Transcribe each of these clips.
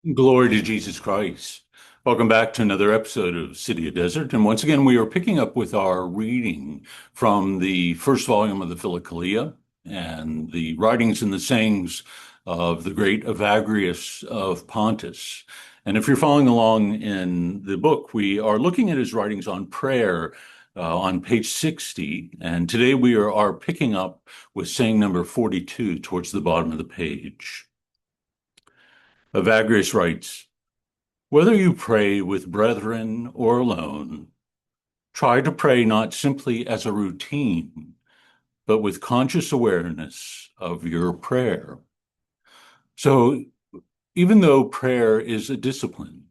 Glory to Jesus Christ. Welcome back to another episode of City of Desert. And once again, we are picking up with our reading from the first volume of the Philokalia and the writings and the sayings of the great Evagrius of Pontus. And if you're following along in the book, we are looking at his writings on prayer on page 60. And today we are picking up with saying number 42 towards the bottom of the page. Evagrius writes, whether you pray with brethren or alone, try to pray not simply as a routine, but with conscious awareness of your prayer. So, even though prayer is a discipline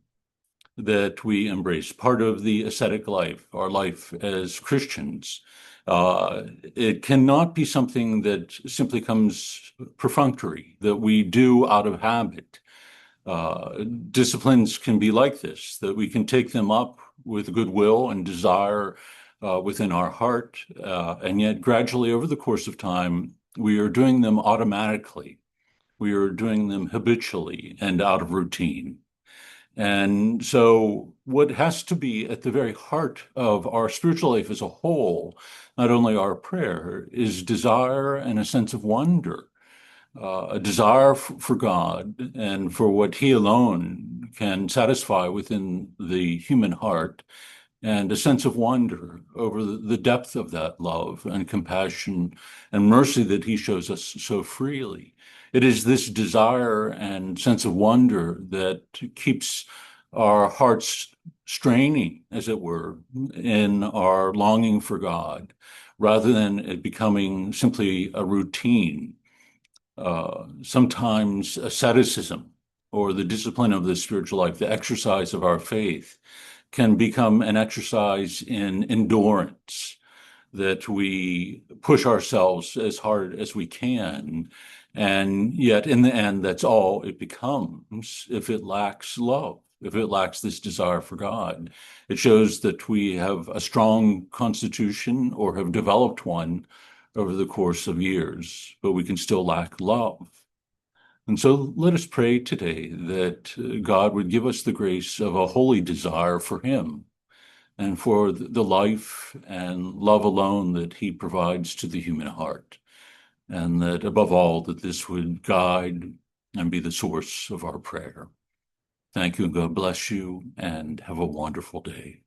that we embrace, part of the ascetic life, our life as Christians, it cannot be something that simply comes perfunctory, that we do out of habit. Disciplines can be like this, that we can take them up with goodwill and desire within our heart, and yet gradually over the course of time, we are doing them automatically. We are doing them habitually and out of routine. And so, what has to be at the very heart of our spiritual life as a whole, not only our prayer, is desire and a sense of wonder, a desire for God and for what He alone can satisfy within the human heart, and a sense of wonder over the depth of that love and compassion and mercy that He shows us so freely. It is this desire and sense of wonder that keeps our hearts straining, as it were, in our longing for God, rather than it becoming simply a routine. Sometimes asceticism or the discipline of the spiritual life, the exercise of our faith, can become an exercise in endurance, that we push ourselves as hard as we can. And yet, in the end, that's all it becomes if it lacks love, if it lacks this desire for God. It shows that we have a strong constitution or have developed one over the course of years, but we can still lack love. And so let us pray today that God would give us the grace of a holy desire for Him and for the life and love alone that He provides to the human heart. And that above all, that this would guide and be the source of our prayer. Thank you, and God bless you, and have a wonderful day.